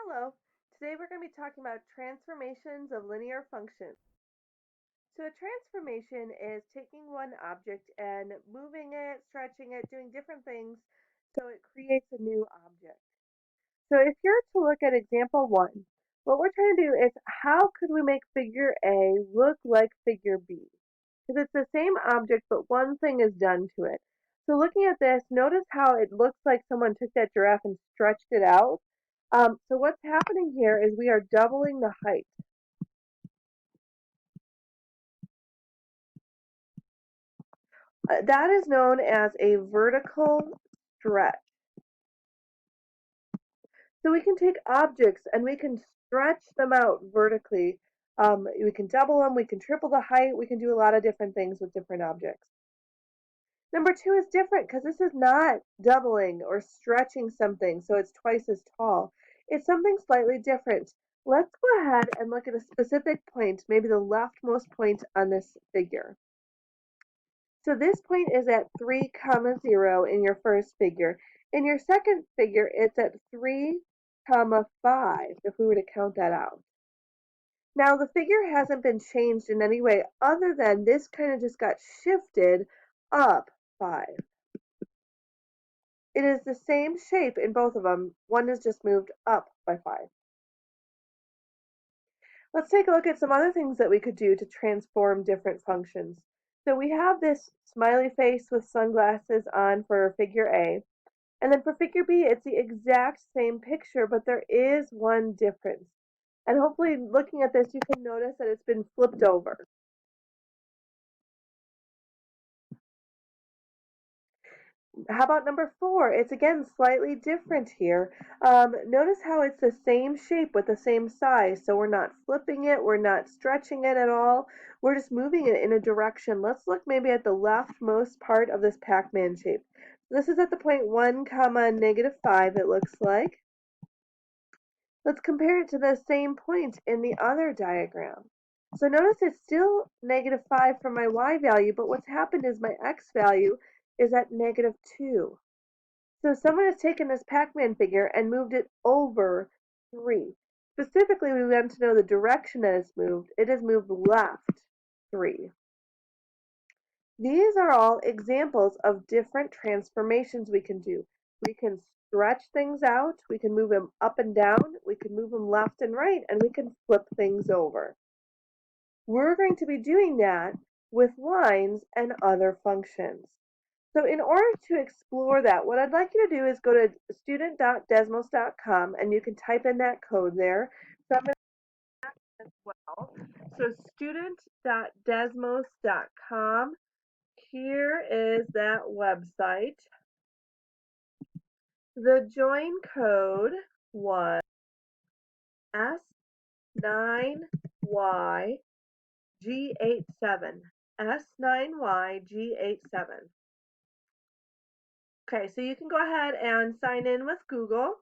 Hello. Today we're going to be talking about transformations of linear functions. So a transformation is taking one object and moving it, stretching it, doing different things so it creates a new object. So if you're to look at example 1, what we're trying to do is how could we make figure A look like figure B? Because it's the same object but one thing is done to it. So looking at this, notice how it looks like someone took that giraffe and stretched it out. So what's happening here is we are doubling the height. That is known as a vertical stretch. So we can take objects and we can stretch them out vertically. We can double them, we can triple the height, we can do a lot of different things with different objects. Number 2 is different because this is not doubling or stretching something so it's twice as tall. It's something slightly different. Let's go ahead and look at a specific point, maybe the leftmost point on this figure. So this point is at 3, 0 in your first figure. In your second figure, it's at 3, 5, if we were to count that out. Now the figure hasn't been changed in any way other than this kind of just got shifted up 5. It is the same shape in both of them. One is just moved up by 5. Let's take a look at some other things that we could do to transform different functions. So we have this smiley face with sunglasses on for figure A. And then for figure B, it's the exact same picture, but there is one difference. And hopefully looking at this, you can notice that it's been flipped over. How about number 4? It's again slightly different here. Notice how it's the same shape with the same size. So we're not flipping it, we're not stretching it at all. We're just moving it in a direction. Let's look maybe at the leftmost part of this Pac-Man shape. This is at the point 1, -5, it looks like. Let's compare it to the same point in the other diagram. So notice it's still -5 for my y value, but what's happened is my x value is at -2. So someone has taken this Pac-Man figure and moved it over 3. Specifically, we want to know the direction that it's moved. It has moved left 3. These are all examples of different transformations we can do. We can stretch things out, we can move them up and down, we can move them left and right, and we can flip things over. We're going to be doing that with lines and other functions. So in order to explore that, what I'd like you to do is go to student.desmos.com and you can type in that code there. So I'm going to as well. So student.desmos.com. Here is that website. The join code was S9YG87. S9YG87. Okay, so you can go ahead and sign in with Google,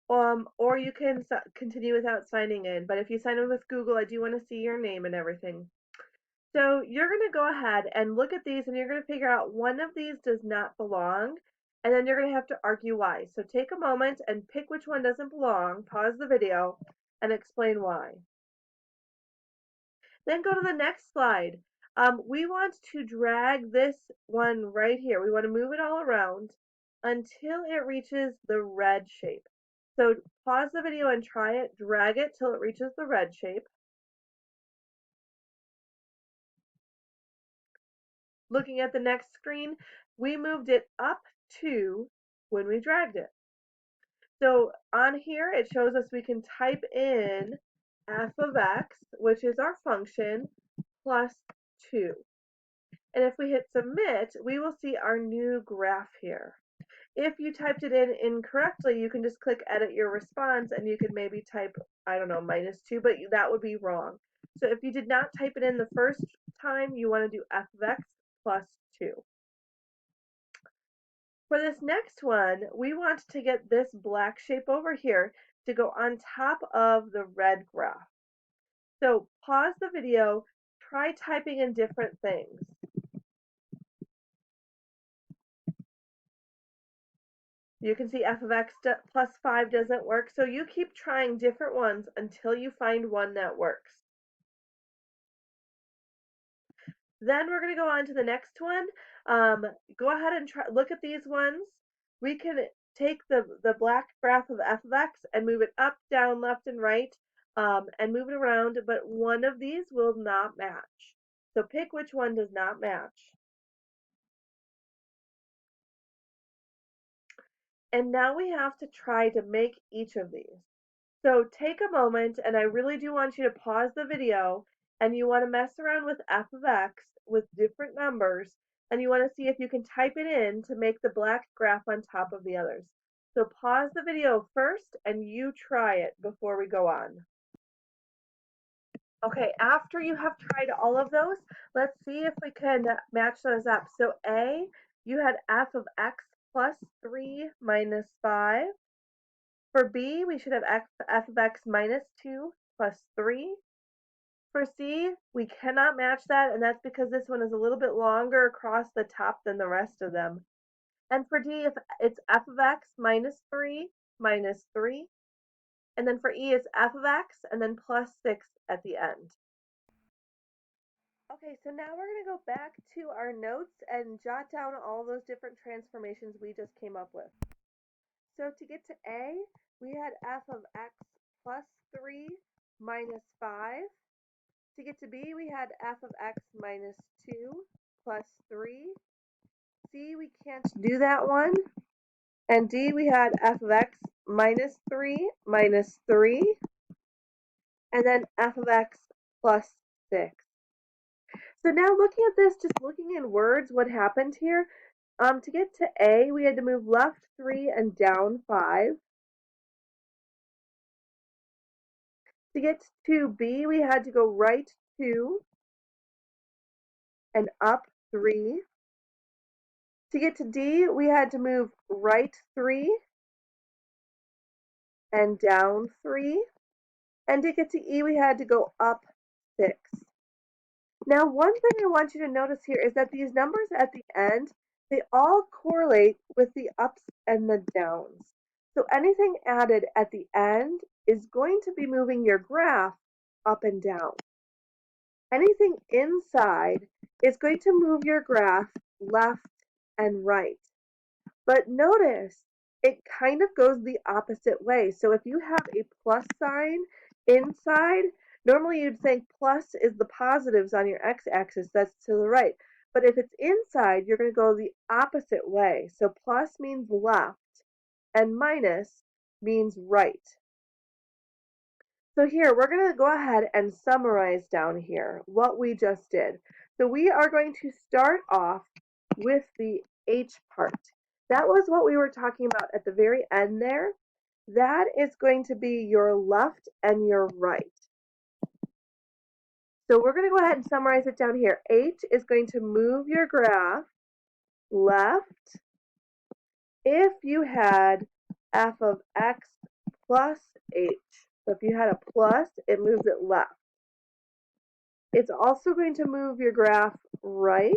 or you can continue without signing in. But if you sign in with Google, I do want to see your name and everything. So you're going to go ahead and look at these and you're going to figure out one of these does not belong, and then you're going to have to argue why. So take a moment and pick which one doesn't belong, pause the video, and explain why. Then go to the next slide. We want to drag this one right here. We want to move it all around until it reaches the red shape. So pause the video and try it. Drag it till it reaches the red shape. Looking at the next screen, we moved it up 2 when we dragged it. So on here, it shows us we can type in f of x, which is our function, plus 2. And if we hit submit, we will see our new graph here. If you typed it in incorrectly, you can just click edit your response and you could maybe type, I don't know, -2, but that would be wrong. So if you did not type it in the first time, you want to do f of x plus 2. For this next one, we want to get this black shape over here to go on top of the red graph. So pause the video, try typing in different things. You can see f of x plus 5 doesn't work, so you keep trying different ones until you find one that works. Then we're going to go on to the next one. Go ahead and look at these ones. We can take the black graph of f of x and move it up, down, left, and right, and move it around, but one of these will not match. So pick which one does not match. And now we have to try to make each of these. So take a moment, and I really do want you to pause the video, and you want to mess around with f of x with different numbers, and you want to see if you can type it in to make the black graph on top of the others. So pause the video first, and you try it before we go on. Okay, after you have tried all of those, let's see if we can match those up. So A, you had f of x plus 3 minus 5. For B, we should have f of x minus 2 plus 3. For C, we cannot match that, and that's because this one is a little bit longer across the top than the rest of them. And for D, if it's f of x minus 3 minus 3. And then for E, it's f of x and then plus 6 at the end. Okay, so now we're going to go back to our notes and jot down all those different transformations we just came up with. So to get to A, we had f of x plus 3 minus 5. To get to B, we had f of x minus 2 plus 3. C, we can't do that one. And D, we had f of x minus 3 minus 3. And then f of x plus 6. So now looking at this, just looking in words, what happened here? To get to A, we had to move left 3 and down 5. To get to B, we had to go right 2 and up 3. To get to D, we had to move right 3 and down 3. And to get to E, we had to go up 6. Now, one thing I want you to notice here is that these numbers at the end, they all correlate with the ups and the downs. So anything added at the end is going to be moving your graph up and down. Anything inside is going to move your graph left and right. But notice it kind of goes the opposite way. So if you have a plus sign inside, normally you'd think plus is the positives on your x-axis, that's to the right. But if it's inside, you're going to go the opposite way. So plus means left and minus means right. So here, we're going to go ahead and summarize down here what we just did. So we are going to start off with the H part. That was what we were talking about at the very end there. That is going to be your left and your right. So we're going to go ahead and summarize it down here. H is going to move your graph left if you had f of x plus h. So if you had a plus, it moves it left. It's also going to move your graph right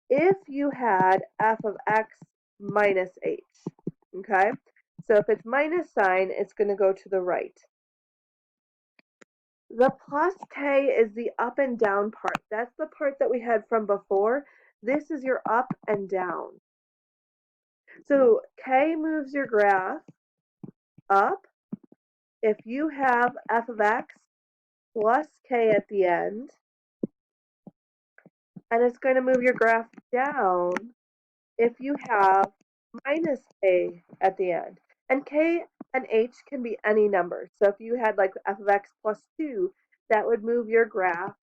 if you had f of x minus h. Okay? So if it's minus sign, it's going to go to the right. The plus k is the up and down part. That's the part that we had from before. This is your up and down. So k moves your graph up if you have f of x plus k at the end, and it's going to move your graph down if you have minus k at the end. And k and h can be any number. So if you had like f of x plus 2, that would move your graph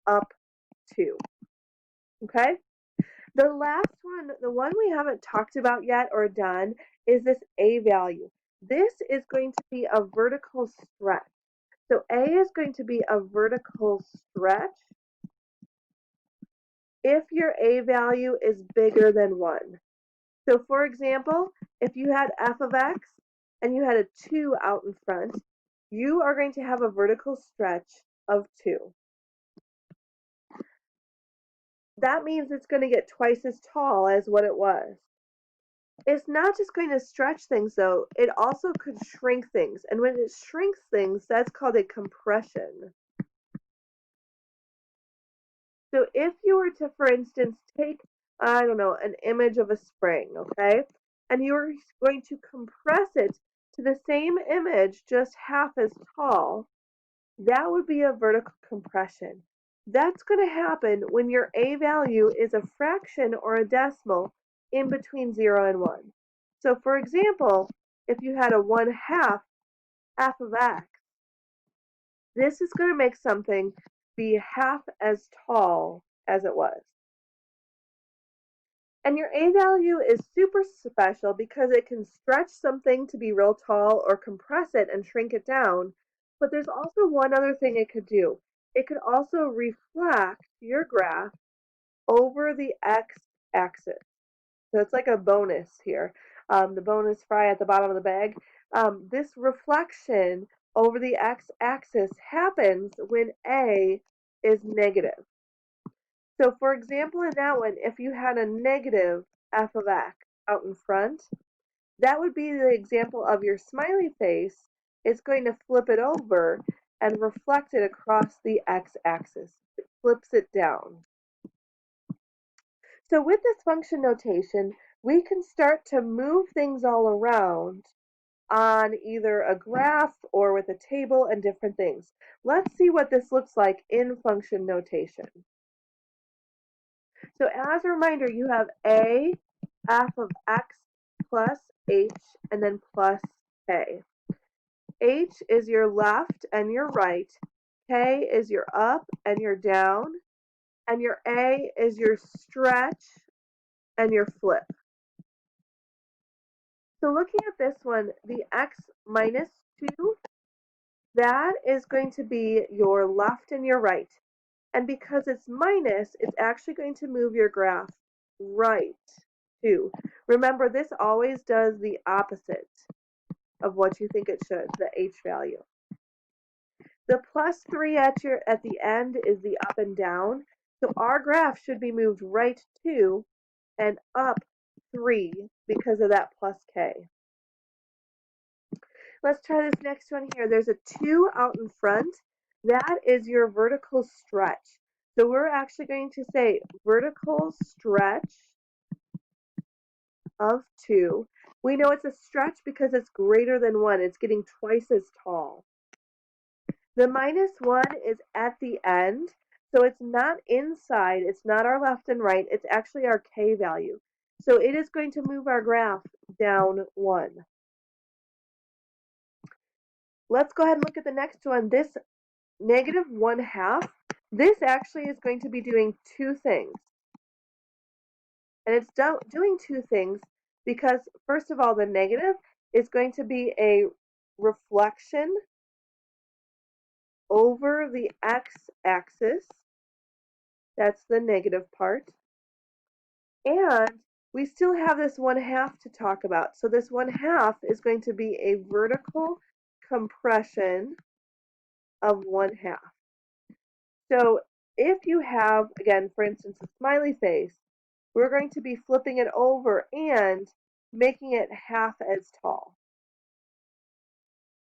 up 2. Okay? The last one, the one we haven't talked about yet or done, is this a value. This is going to be a vertical stretch. So a is going to be a vertical stretch if your a value is bigger than 1. So for example, if you had f of x and you had a 2 out in front, you are going to have a vertical stretch of 2. That means it's going to get twice as tall as what it was. It's not just going to stretch things though, it also could shrink things. And when it shrinks things, that's called a compression. So if you were to, for instance, take, I don't know, an image of a spring, okay, and you were going to compress it to the same image, just half as tall, that would be a vertical compression. That's going to happen when your A value is a fraction or a decimal in between 0 and 1. So for example, if you had a 1/2 f of x, this is going to make something be half as tall as it was. And your A value is super special because it can stretch something to be real tall or compress it and shrink it down. But there's also one other thing it could do. It could also reflect your graph over the x-axis. So it's like a bonus here. The bonus fry at the bottom of the bag. This reflection over the x-axis happens when A is negative. So for example, in that one, if you had a negative f of x out in front, that would be the example of your smiley face. It's going to flip it over and reflect it across the x-axis. It flips it down. So with this function notation, we can start to move things all around on either a graph or with a table and different things. Let's see what this looks like in function notation. So as a reminder, you have a f of x plus h and then plus k. H is your left and your right, k is your up and your down, and your a is your stretch and your flip. So looking at this one, the x minus 2, that is going to be your left and your right. And because it's minus, it's actually going to move your graph right 2. Remember, this always does the opposite of what you think it should, the h value. The plus 3 at the end is the up and down. So our graph should be moved right 2 and up 3 because of that plus k. Let's try this next one here. There's a 2 out in front. That is your vertical stretch. So we're actually going to say vertical stretch of 2. We know it's a stretch because it's greater than 1. It's getting twice as tall. The minus 1 is at the end, so it's not inside. It's not our left and right. It's actually our k value. So it is going to move our graph down 1. Let's go ahead and look at the next one. This negative 1/2, this actually is going to be doing 2 things. And it's doing 2 things because, first of all, the negative is going to be a reflection over the x-axis. That's the negative part. And we still have this 1/2 to talk about. So this 1/2 is going to be a vertical compression of 1/2. So if you have, again, for instance, a smiley face, we're going to be flipping it over and making it half as tall.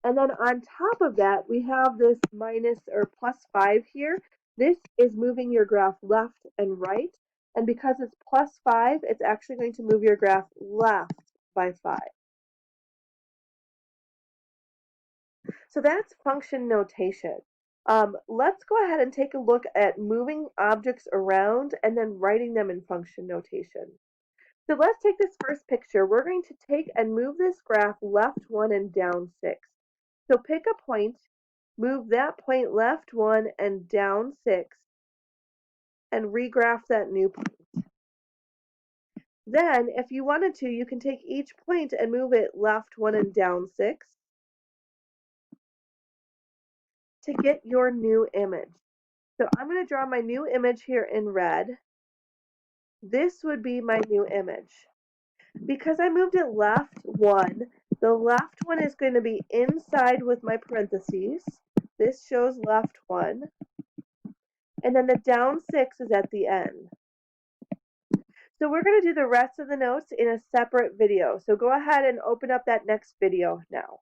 And then on top of that, we have this minus or plus 5 here. This is moving your graph left and right. And because it's plus 5, it's actually going to move your graph left by 5. So that's function notation. Let's go ahead and take a look at moving objects around and then writing them in function notation. So let's take this first picture. We're going to take and move this graph left 1 and down 6. So pick a point, move that point left 1 and down 6, and regraph that new point. Then, if you wanted to, you can take each point and move it left 1 and down 6 to get your new image. So I'm going to draw my new image here in red. This would be my new image. Because I moved it left 1, the left one is going to be inside with my parentheses. This shows left 1. And then the down 6 is at the end. So we're going to do the rest of the notes in a separate video. So go ahead and open up that next video now.